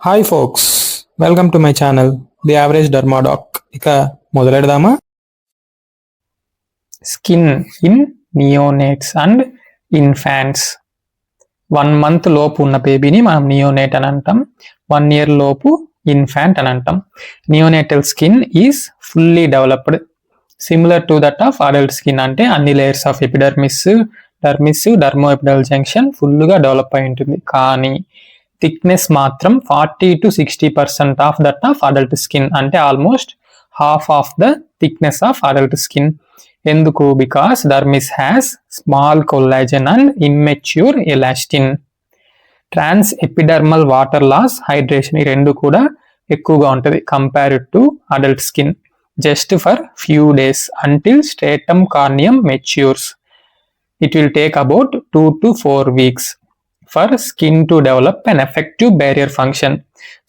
Hi folks, welcome to my channel the average dermadoc. ఇక మొదలెడదామా? Skin in neonates and infants. 1 month లోపు ఉన్న బేబీని మనం నియోనేట్ అని అంటాం. 1 year లోపు ఇన్ఫాంట్ అని అంటాం. Neonatal skin is fully developed, similar to that of adult skin. అంటే అన్ని layers of epidermis, dermis, dermo epidermal junction ఫుల్గా డెవలప్ అయి ఉంటుంది. కానీ థిక్నెస్ మాత్రం 40 to 60% of that of adult skin. అంటే almost half of the thickness of adult skin. ఎందుకు? Because dermis has small collagen and immature elastin. Trans epidermal water loss, hydration ఈ రెండు కూడా ఎక్కువగా ఉంటుంది compared to adult skin. Just for few days until stratum corneum matures. It will take about 2 to 4 weeks for skin to develop an effective barrier function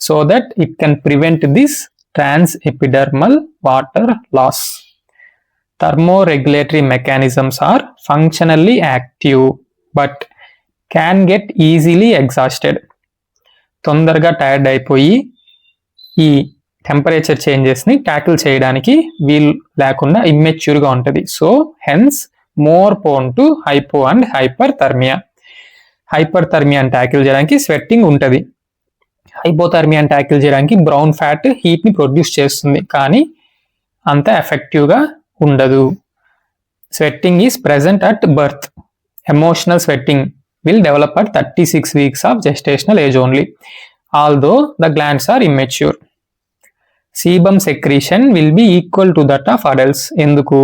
so that it can prevent this transepidermal water loss. Thermoregulatory mechanisms are functionally active but can get easily exhausted. తొందరగా tired అయిపోయి ఈ temperature చేంజెస్ని tackle చేయడానికి వీలు లేకుండా ఇమ్మెచ్యూర్గా ఉంటుంది. So hence more prone to hypo and hyperthermia. హైపర్థర్మియాని tackle చేయడానికి స్వెట్టింగ్ ఉంటుంది. హైపోథర్మియాని ట్యాకిల్ చేయడానికి బ్రౌన్ ఫ్యాట్ హీట్ని ప్రొడ్యూస్ చేస్తుంది, కానీ అంత ఎఫెక్టివ్గా ఉండదు. Sweating is present at birth. Emotional sweating will develop at 36 weeks of gestational age only, although the glands are immature. Sebum secretion will be equal to that of adults. ఎందుకు?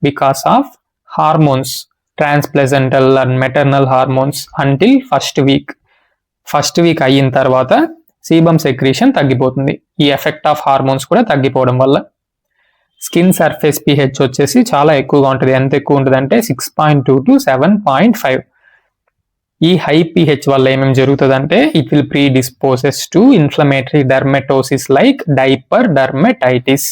Because of hormones, transplacental and maternal hormones until first week అయిన తర్వాత sebum secretion తగ్గిపోతుంది. ఈ effect of hormones కూడా తగ్గిపోవడం వల్ల. Skin surface pH వచ్చేసి చాలా ఎక్కువగా ఉంటుంది. ఎంత ఎక్కువ ఉంటుంది అంటే 6.2 to 7.5. ఈ హై pH వల్ల ఏమేమి జరుగుతుందంటే it will predisposes to inflammatory dermatosis like diaper dermatitis,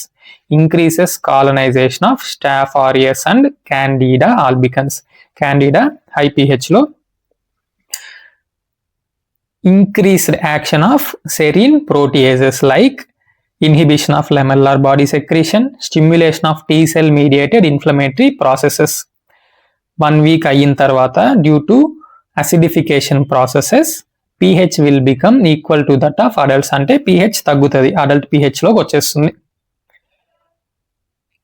increases colonization of Staph aureus and Candida albicans. Candida high pH లో increased action of serine proteases like inhibition of lamellar body secretion, stimulation of T cell mediated inflammatory processes. 1 week అయిన తర్వాత due to acidification processes pH will become equal to that of adults. అంటే pH తగ్గుతుంది, adult pH లోకి వచ్చేస్తుంది.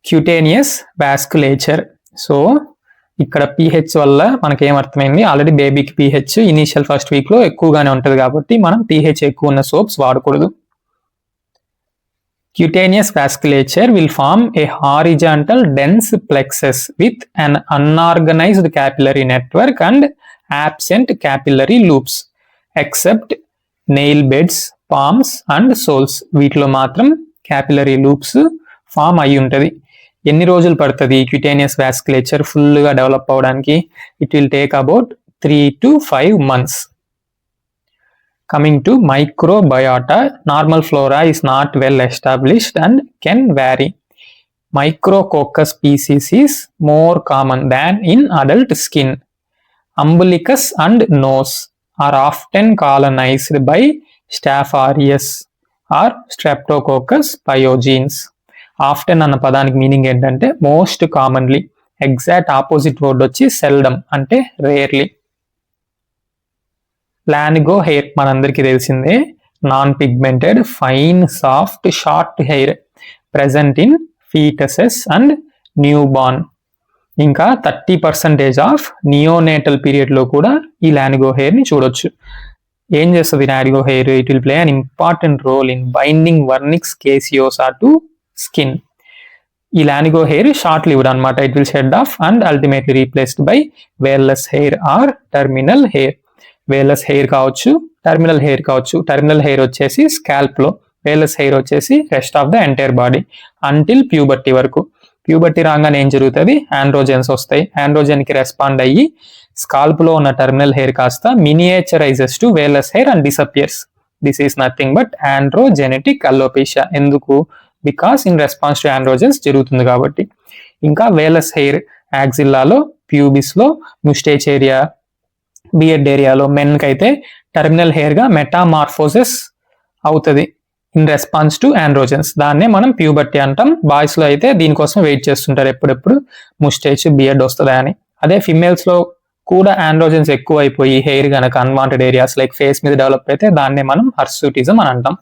Cutaneous వాస్కులేచర్. So ఇక్కడ pH వల్ల మనకి ఏమర్థమైంది, ఆల్రెడీ బేబీకి pH ఇనీషియల్ ఫస్ట్ వీక్లో ఎక్కువగానే ఉంటుంది కాబట్టి మనం pH ఎక్కువ ఉన్న సోప్స్ వాడకూడదు. Cutaneous vasculature will form a horizontal dense plexus with un unorganized capillary network and absent capillary loops except nail beds, palms and soles. వీటిలో మాత్రం క్యాపిలరీ లూప్స్ ఫామ్ అయి ఉంటుంది. ఎన్ని రోజులు పడుతుంది క్యూటేనియస్ వాస్కులేచర్ ఫుల్గా డెవలప్ అవ్వడానికి? It will take about 3 to 5 months. Coming to microbiota, normal flora is not well established and can vary. Micrococcus species is more common than in adult skin. Umbilicus and nose are often colonized by Staph aureus or Streptococcus pyogenes. Often అన్న పదానికి meaning ఏంటంటే most commonly. Exact opposite word వచ్చి seldom అంటే rarely. Lanugo hair మనందరికీ తెలిసిందే. Non pigmented fine soft short hair present in fetuses and new born. ఇంకా 30% of neonatal పీరియడ్లో కూడా ఈ లానిగో హెయిర్ని చూడొచ్చు. ఏం చేస్తుంది lanugo hair? It will play an important role in binding vernix caseosa to skin. ఈ లానిగో హెయిర్ షార్ట్ లివ్డ్ అనమాట. It will shed off and ultimately replaced by vellus hair or terminal hair. Vellus hair కావచ్చు, terminal hair కావచ్చు. Terminal hair వచ్చేసి స్కాల్ప్లో, vellus hair వచ్చేసి rest of the entire body until puberty వరకు. Puberty రాగానే ఏం జరుగుతుంది? ఆండ్రోజెన్స్ వస్తాయి. ఆండ్రోజెన్కి రెస్పాండ్ అయ్యి స్కాల్ప్లో ఉన్న టర్మినల్ హెయిర్ కాస్త miniaturises to vellus hair and disappears. This is nothing but androgenetic alopecia. ఎందుకు? Because in response to androgens జరుగుతుంది కాబట్టి. ఇంకా వేర్లెస్ హెయిర్ యాక్సిల్లాలో, ప్యూబిస్లో, ముస్టేచ్ ఏరియా, బియర్డ్ ఏరియాలో మెన్కి అయితే టర్మినల్ హెయిర్గా మెటామార్ఫోసిస్ అవుతుంది ఇన్ రెస్పాన్స్ టు ఆండ్రోజన్స్. దాన్నే మనం ప్యూబర్టీ అంటాం. బాయ్స్ లో అయితే దీనికోసం వెయిట్ చేస్తుంటారు ఎప్పుడెప్పుడు ముస్టేచ్ బియర్డ్ వస్తుందా అని. అదే ఫిమేల్స్ లో కూడా ఆండ్రోజన్స్ ఎక్కువ అయిపోయి హెయిర్ గనక అన్వాంటెడ్ ఏరియాస్ లైక్ ఫేస్ మీద డెవలప్ అయితే దాన్నే మనం హర్సూటిజం అని అంటాం.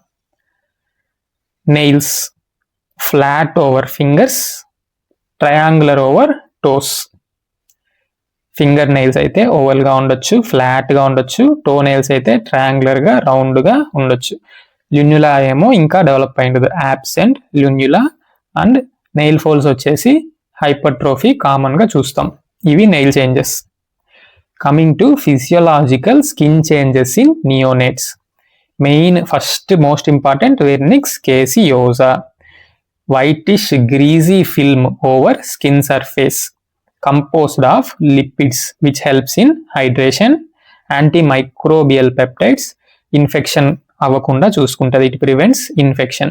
Nails flat over fingers, triangular over toes. Finger nails అయితే ఓవల్ గా ఉండొచ్చు, ఫ్లాట్ గా ఉండొచ్చు. టో నెయిల్స్ అయితే ట్రయాంగులర్ గా రౌండ్ గా ఉండొచ్చు. ల్యూన్యులా ఏమో ఇంకా డెవలప్ అయింది, absent lunula. And nail folds వచ్చేసి హైపర్ట్రోఫీ కామన్ గా చూస్తాం. ఇవి nail changes. Coming to physiological skin changes in neonates. Main first most important Wernicke's కేసియోసా. Whitish greasy film over skin surface composed of lipids which helps in hydration, antimicrobial peptides, infection అవ్వకుండా చూసుకుంటుంది, it prevents infection.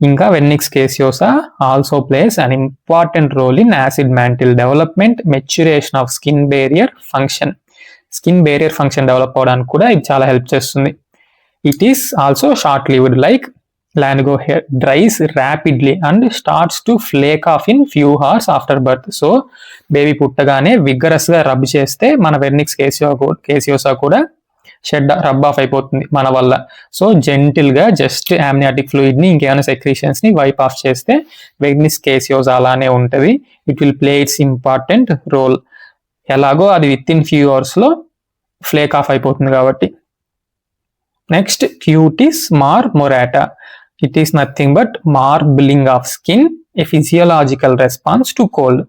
ఇంకా vernix caseosa also plays an important role in acid mantle development, maturation of skin barrier function. Skin barrier function develop అవడానికి కూడా ఇది చాలా help చేస్తుంది. It is also short lived like lanugo hair, dries rapidly and starts to flake off in few hours after birth. So baby పుట్టగానే vigorous గా rub చేస్తే మన Wernicke's కేసియోసా కూడా రబ్ ఆఫ్ అయిపోతుంది మన వల్ల. సో జెంటిల్ గా జస్ట్ ఆమ్నియాటిక్ ఫ్లూయిడ్ ని ఇంకేమైనా సెక్రీషన్స్ ని వైప్ ఆఫ్ చేస్తే వెర్నిక్స్ కేసియోసా అలానే ఉంటది. It will play its important role. ఎలాగో అది విత్ ఇన్ ఫ్యూ అవర్స్ లో ఫ్లేక్ ఆఫ్ అయిపోతుంది కాబట్టి. Next cutis marmorata. It is nothing but marbling of skin, a physiological response to cold.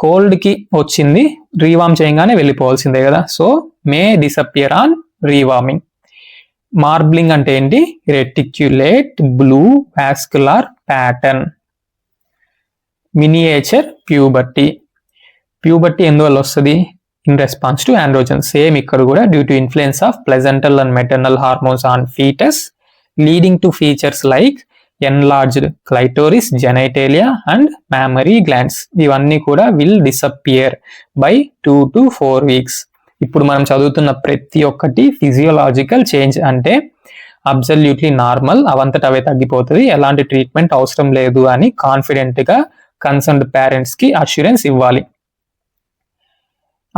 Cold కి వచ్చింది రీవార్మ్ చేయగానే వెళ్ళిపోవాల్సిందే కదా. So may disappear on rewarming. Marbling అంటే ఏంటి? Reticulate blue vascular pattern. Miniature puberty. Puberty ఎందువల్ల వస్తుంది? In response to androgen. Same ఇక్కడ కూడా due to influence of placental and maternal hormones on foetus, leading to features like enlarged clitoris, genitalia and mammary glands. ఇవన్నీ కూడా will disappear by 2 to 4 weeks. ఇప్పుడు మనం చదువుతున్న ప్రతి ఒక్కటి ఫిజియోలాజికల్ చేంజ్ అంటే అబ్సల్యూట్లీ నార్మల్, అవంతట అవే తగ్గిపోతుంది, ఎలాంటి ట్రీట్మెంట్ అవసరం లేదు అని కాన్ఫిడెంట్ గా కన్సర్న్డ్ పేరెంట్స్ కి అష్యూరెన్స్ ఇవ్వాలి.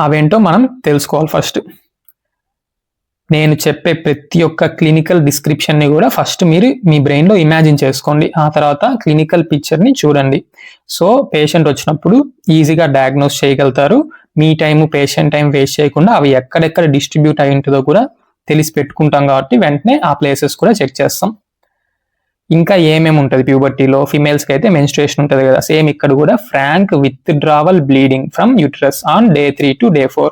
అవేంటో మనం తెలుసుకోవాలి. ఫస్ట్ నేను చెప్పే ప్రతి ఒక్క క్లినికల్ డిస్క్రిప్షన్ ని కూడా ఫస్ట్ మీరు మీ బ్రెయిన్ లో ఇమాజిన్ చేసుకోండి, ఆ తర్వాత క్లినికల్ పిక్చర్ ని చూడండి. సో పేషెంట్ వచ్చినప్పుడు ఈజీగా డయాగ్నోస్ చేయగలుగుతారు. మీ టైం పేషెంట్ టైం వేస్ట్ చేయకుండా అవి ఎక్కడెక్కడ డిస్ట్రిబ్యూట్ అయి ఉంటుందో కూడా తెలిసి పెట్టుకుంటాం కాబట్టి వెంటనే ఆ ప్లేసెస్ కూడా చెక్ చేస్తాం. ఇంకా ఏమేమి ఉంటుంది ప్యూబర్టీలో? ఫిమేల్స్ కి అయితే మెన్స్ట్రుయేషన్ ఉంటుంది కదా, సేమ్ ఇక్కడ కూడా frank withdrawal bleeding from uterus on day 3 to day 4.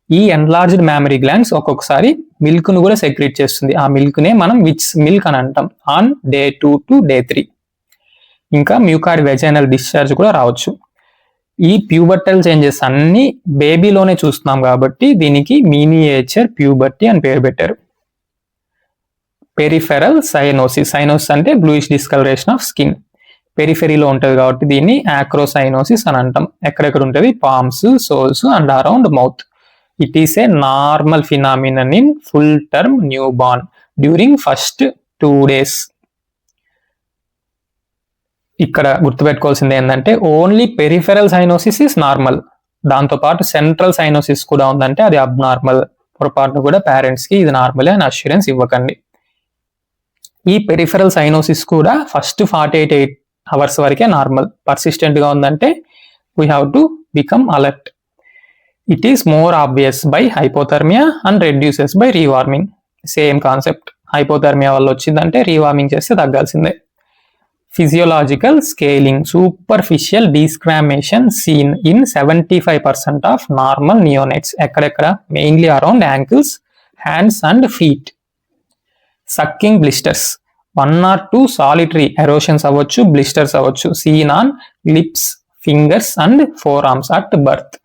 ఈ ఎన్లార్జ్డ్ మ్యామరీ గ్లాండ్స్ ఒక్కొక్కసారి మిల్క్ ను కూడా సెక్రీట్ చేస్తుంది. ఆ మిల్క్ నే మనం విచ్ మిల్క్ అని అంటాం ఆన్ day 2 to day 3. ఇంకా మ్యూకార్డ్ వెజైనల్ డిశ్చార్జ్ కూడా రావచ్చు. ఈ ప్యూబర్టల్ చేంజెస్ అన్ని బేబీలోనే చూస్తున్నాం కాబట్టి దీనికి మినియేచర్ ప్యూబర్టీ అని పేరు పెట్టారు. Peripheral cyanosis. సైనోసిస్ అంటే బ్లూయిష్ డిస్కలరేషన్ ఆఫ్ స్కిన్. పెరిఫెరీలో ఉంటుంది కాబట్టి దీన్ని ఆక్రోసైనోసిస్ అని అంటాం. ఎక్కడెక్కడ ఉంటుంది? Palms, souls and around mouth. It is a normal phenomenon in full-term newborn during first 2 days. ఇక్కడ గుర్తుపెట్టుకోవాల్సింది ఏంటంటే only peripheral cyanosis is normal, దాంతోపాటు సెంట్రల్ సైనోసిస్ కూడా ఉందంటే అది అబ్నార్మల్. పొరపాటును కూడా పేరెంట్స్ కి ఇది నార్మల్ అని అష్యూరెన్స్ ఇవ్వకండి. ఈ పెరిఫెరల్ సైనోసిస్ కూడా ఫస్ట్ 48 hours వరకే నార్మల్. పర్సిస్టెంట్ గా ఉందంటే we have to become alert. It is more obvious by hypothermia and reduces by rewarming. Same concept. Hypothermia వల్ల వచ్చిందంటే రీవార్మింగ్ చేస్తే తగ్గాల్సిందే. Physiological scaling. Superficial desquamation seen in 75% of normal neonates. ఎక్కడెక్కడ? Mainly around ankles, hands and feet. Sucking blisters. 1 or 2 solitary erosions అవ్వచ్చు, blisters అవ్వచ్చు. Seen on lips, fingers and forearms at birth.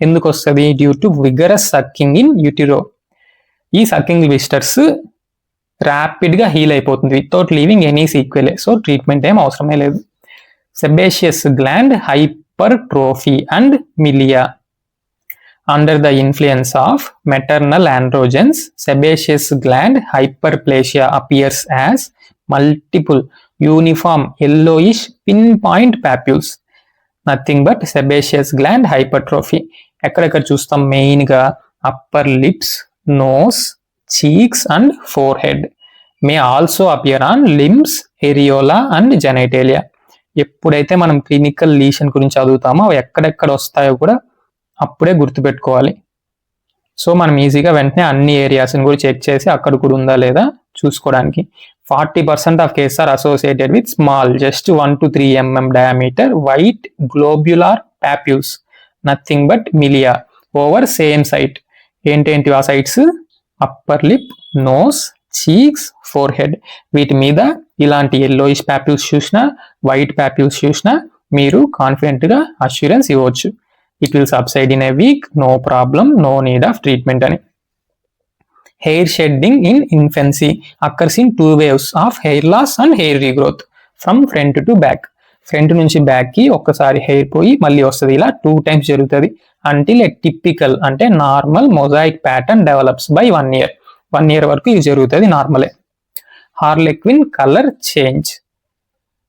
ఎందుకు వస్తుంది? Due to vigorous sucking in utero. ఈ sucking blisters rapid గా heal అయిపోతుంది without leaving any sequel. So treatment ఏం అవసరమే లేదు. Sebaceous gland hypertrophy and Millia. under the influence of maternal androgens, sebaceous gland hyperplasia appears as multiple uniform yellowish pinpoint papules, nothing but sebaceous gland hypertrophy. ఎక్కడెక్కడ చూస్తాం మెయిన్గా upper lips, nose, cheeks and forehead. May also appear on limbs, areola and genitalia. ఎప్పుడైతే మనం clinical lesion గురించి చదువుతామో అవి ఎక్కడెక్కడ వస్తాయో కూడా అప్పుడే గుర్తుపెట్టుకోవాలి. సో మనం ఈజీగా వెంటనే అన్ని ఏరియాస్ని కూడా చెక్ చేసి అక్కడ కూడా ఉందా లేదా చూసుకోవడానికి. 40% of cases are associated with small, just 1 to 3 mm diameter white globular papules, nothing but milia over same site. ఏంటేంటి ఆ sites? Upper lip, nose, cheeks, forehead. వీటి మీద ఇలాంటి ఎల్లోయిష్ పాప్యూల్స్ చూసినా, వైట్ పాప్యూల్స్ చూసినా మీరు కాన్ఫిడెంట్గా అష్యూరెన్స్ ఇవ్వచ్చు. It will subside in a week, no problem, no need of treatment అని. Hair shedding in infancy occurs in 2 waves of hair loss and hair regrowth from front to back. Front నుంచి back కి ఒక్కసారి hair పోయి మళ్ళీ వస్తుంది. ఇలా 2 times జరుగుతుంది. Until a typical అంటే normal mosaic pattern develops by 1 year. 1 year వరకు ఇది జరుగుతుంది నార్మలే. Harlequin colour change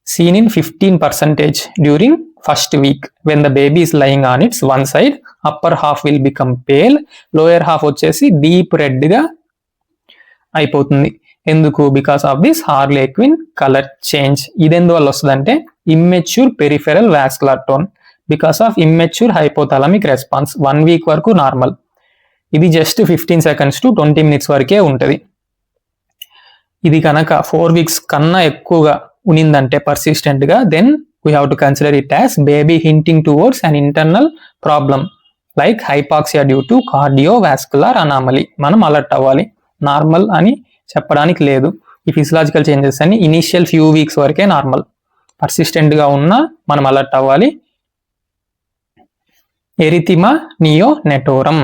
seen in 15% during first week when the baby is lying on its one side. Upper half will become pale, lower half వచ్చేసి deep red గా అయిపోతుంది. ఎందుకు? Because of this harlequin colour change. ఇది ఎందువల్ల వస్తుందంటే immature peripheral vascular tone, because of immature hypothalamic response. 1 week వరకు normal. ఇది just 15 seconds to 20 minutes వరకే ఉంటుంది. ఇది కనుక 4 weeks కన్నా ఎక్కువగా ఉనిందంటే పర్సిస్టెంట్ గా, then we have to consider it as baby hinting towards an internal problem like hypoxia due to cardiovascular anomaly. మనం అలర్ట్ అవ్వాలి. నార్మల్ అని చెప్పడానికి లేదు. ఈ ఫిజియలాజికల్ చేంజెస్ అన్ని ఇనిషియల్ ఫ్యూ వీక్స్ వరకే నార్మల్. పర్సిస్టెంట్ గా ఉన్నా మనం అలర్ట్ అవ్వాలి. ఎరిథిమా నియోనెటోరం,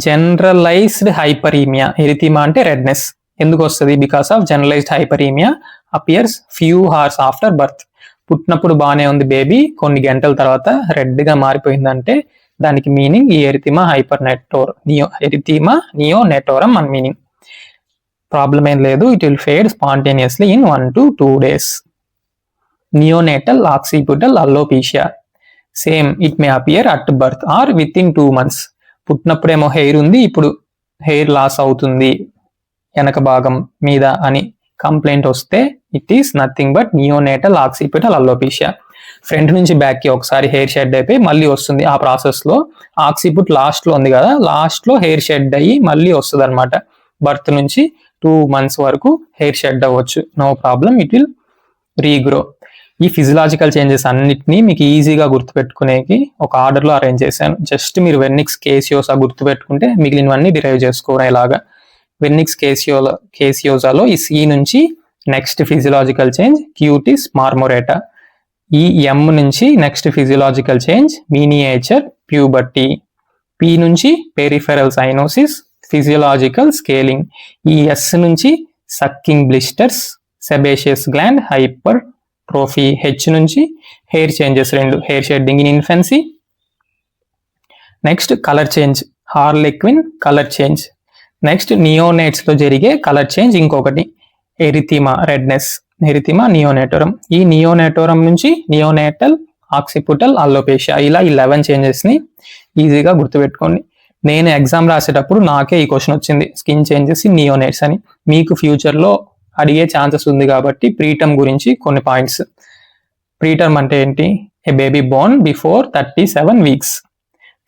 జనరలైజ్డ్ హైపరీమియా. ఎరిథిమా అంటే రెడ్నెస్. ఎందుకు వస్తుంది? Because of generalised hyperaemia appears few hours after birth. పుట్టినప్పుడు బాగానే ఉంది బేబీ, కొన్ని గంటల తర్వాత రెడ్ గా మారిపోయిందంటే దానికి మీనింగ్ ఈ ఎరిథిమా ఎరిథిమా నియోనెటోరం అని మీనింగ్. ప్రాబ్లం ఏం లేదు. It will fade spontaneously in 1 to 2 days. Neonatal occipital alopecia same, it may appear at birth or within 2 months. పుట్టినప్పుడేమో హెయిర్ ఉంది, ఇప్పుడు హెయిర్ లాస్ అవుతుంది వెనక భాగం మీద అని కంప్లైంట్ వస్తే it is nothing but neonatal occipital alopecia. Front నుంచి బ్యాక్ కి ఒకసారి హెయిర్ షెడ్ అయిపోయి మళ్ళీ వస్తుంది. ఆ ప్రాసెస్ లో ఆక్సిపుట్ లాస్ట్ లో ఉంది కదా, లాస్ట్ లో హెయిర్ షెడ్ అయ్యి మళ్ళీ వస్తుంది అనమాట. బర్త్ నుంచి 2 months వరకు హెయిర్ షెడ్ అవ్వచ్చు, no problem, it will regrow. ఈ ఫిజియలాజికల్ చేంజెస్ అన్నిటినీ మీకు ఈజీగా గుర్తుపెట్టుకునేకి ఒక ఆర్డర్లో అరేంజ్ చేశాను. జస్ట్ మీరు వెర్నిక్స్ కేసియోసా గుర్తుపెట్టుకుంటే మిగిలినవన్నీ డిరైవ్ చేసుకోవడం ఎలాగా. వెర్నిక్స్ కేసియోసాలో ఈ సి నుంచి next physiological change cutis marmorata. ఈ ఎం నుంచి next physiological change miniature puberty. P నుంచి పెరిఫెరల్ సైనోసిస్, ఫిజియలాజికల్ స్కేలింగ్. ఈ ఎస్ నుంచి sucking blisters, sebaceous gland hypertrophy. H నుంచి hair changes 2, hair shedding in infancy. Next colour change, harlequin colour change. Next neonates లో జరిగే colour change ఇంకొకటి ఎరిథిమా redness, ఎరిథిమా నియోనేటోరం. ఈ నియోనేటోరం నుంచి neonatal occipital అల్లోపేషియా. ఇలా 11 changes ని ఈజీగా గుర్తుపెట్టుకోండి. నేను ఎగ్జామ్ రాసేటప్పుడు నాకే ఈ క్వశ్చన్ వచ్చింది, స్కిన్ చేంజెస్ ఇన్ నియోనేట్స్ అని. మీకు ఫ్యూచర్ లో అడిగే ఛాన్సెస్ ఉంది కాబట్టి ప్రీటర్మ్ గురించి కొన్ని పాయింట్స్. ప్రీటర్మ్ అంటే ఏంటి? A baby born before 37 weeks.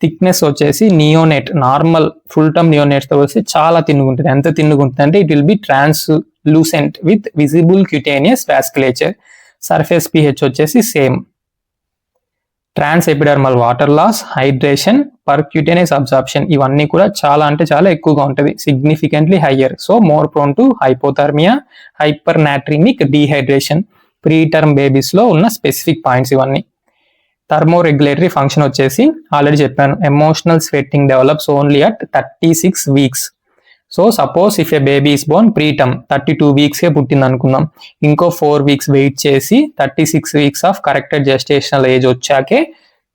Thickness వచ్చేసి neonate normal full term neonates తో వచ్చి చాలా తిన్నుకుంటుంది. ఎంత తిన్నుకుంటుంది అంటే it will be translucent with visible cutaneous vasculature. Surface pH వచ్చేసి సేమ్. ట్రాన్స్ epidermal water loss, hydration, percutaneous absorption ఇవన్నీ కూడా చాలా అంటే చాలా ఎక్కువగా ఉంటుంది, significantly higher. So more prone to hypothermia, hypernatraemic dehydration. Preterm babies లో ఉన్న స్పెసిఫిక్ పాయింట్స్ ఇవన్నీ. థర్మో రెగ్యులేటరీ ఫంక్షన్ వచ్చేసి ఆల్రెడీ చెప్పాను, emotional sweating develops only at 36 weeks. So suppose if A baby is Born pre term 32 weeks పుట్టింది అనుకుందాం, ఇంకో 4 weeks wait చేసి 36 weeks of corrected gestational age వచ్చాకే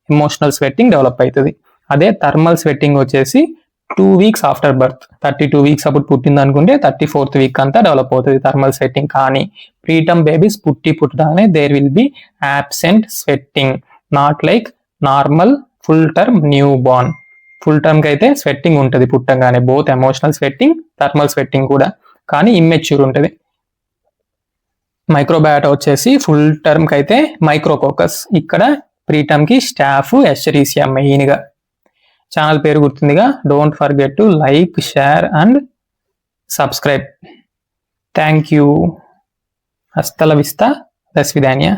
ఎమోషనల్ స్వెట్టింగ్ డెవలప్ అవుతుంది. అదే థర్మల్ స్వెట్టింగ్ వచ్చేసి 2 వీక్స్ ఆఫ్టర్ బర్త్, 32 వీక్స్ అప్పుడు పుట్టింది అనుకుంటే 34th వీక్ అంతా డెవలప్ అవుతుంది థర్మల్ స్వెట్టింగ్. కానీ ప్రీటర్మ్ బేబీస్ పుట్టగానే there will be absent sweating, not like normal full term newborn. Full term కి అయితే స్వెట్టింగ్ ఉంటుంది పుట్టంగానే, both emotional sweating thermal sweating కూడా, కానీ ఇమ్మెచ్యూర్ ఉంటుంది. మైక్రోబయాటా వచ్చేసి ఫుల్ టర్మ్ కి అయితే మైక్రోకోకస్, ఇక్కడ ప్రీటర్మ్ కి స్టాఫ్ ఎస్చరీసియా మెయిన్ గా. ఛానల్ పేరు గుర్తుందిగా, don't forget to like, share and subscribe. Thank you. హస్త లా విస్తా, దస్ విదాన్యా.